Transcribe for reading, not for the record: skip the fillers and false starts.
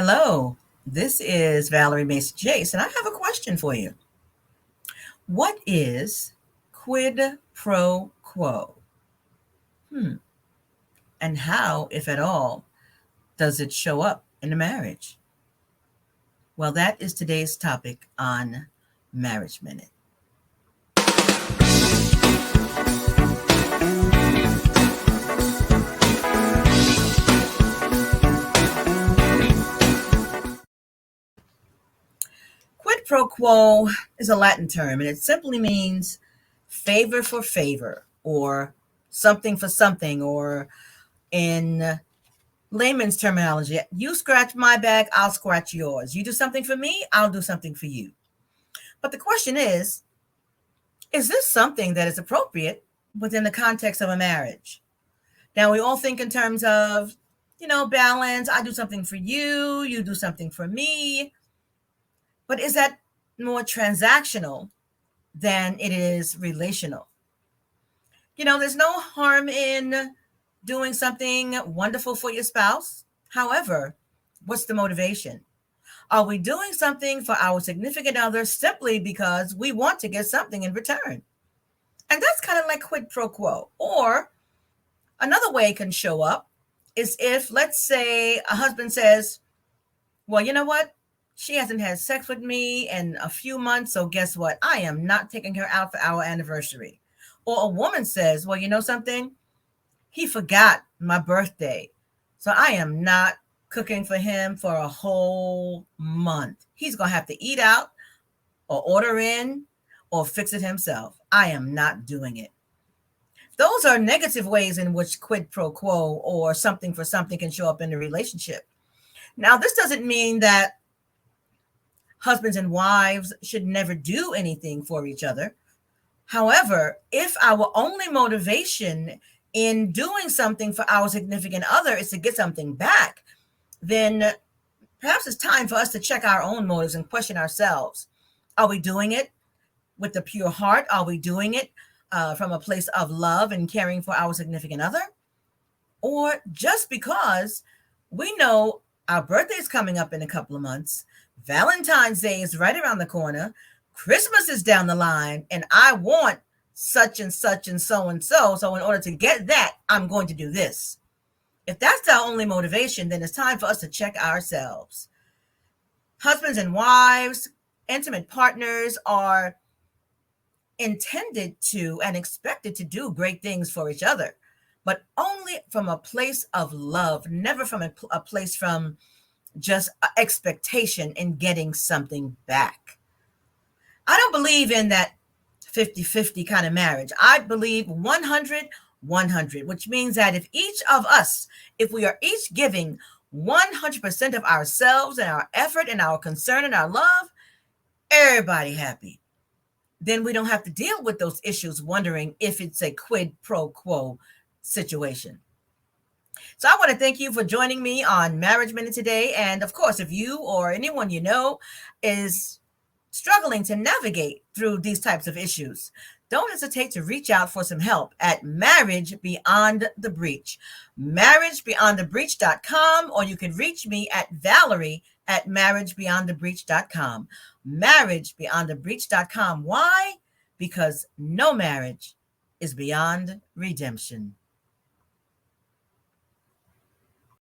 Hello, this is Valerie Mason Jace, and I have a question for you. What is quid pro quo? Hmm. And how, if at all, does it show up in a marriage? Well, that is today's topic on Marriage Minute. Quid pro quo is a Latin term, and it simply means favor for favor, or something for something, or in layman's terminology, you scratch my back, I'll scratch yours. You do something for me, I'll do something for you. But the question is this something that is appropriate within the context of a marriage? Now, we all think in terms of, balance. I do something for you, you do something for me. But is that more transactional than it is relational? There's no harm in doing something wonderful for your spouse. However, what's the motivation? Are we doing something for our significant other simply because we want to get something in return? And that's kind of like quid pro quo. Or another way it can show up is if, let's say, a husband says, well, you know what? She hasn't had sex with me in a few months, so guess what? I am not taking her out for our anniversary. Or a woman says, well, you know something? He forgot my birthday, so I am not cooking for him for a whole month. He's going to have to eat out or order in or fix it himself. I am not doing it. Those are negative ways in which quid pro quo or something for something can show up in a relationship. Now, this doesn't mean that husbands and wives should never do anything for each other. However, if our only motivation in doing something for our significant other is to get something back, then perhaps it's time for us to check our own motives and question ourselves. Are we doing it with the pure heart? Are we doing it from a place of love and caring for our significant other? Or just because we know our birthday is coming up in a couple of months, Valentine's Day is right around the corner, Christmas is down the line, and I want such and such and so and so. So in order to get that, I'm going to do this. If that's our only motivation, then it's time for us to check ourselves. Husbands and wives, intimate partners are intended to and expected to do great things for each other, but only from a place of love, never from a place from just expectation in getting something back. I don't believe in that 50-50 kind of marriage. I believe 100-100, which means that if we are each giving 100% of ourselves and our effort and our concern and our love, everybody happy. Then we don't have to deal with those issues wondering if it's a quid pro quo situation. So I want to thank you for joining me on Marriage Minute today. And of course, if you or anyone you know is struggling to navigate through these types of issues, don't hesitate to reach out for some help at Marriage Beyond the Breach, marriagebeyondthebreach.com, or you can reach me at Valerie at marriagebeyondthebreach.com, marriagebeyondthebreach.com. Why? Because no marriage is beyond redemption.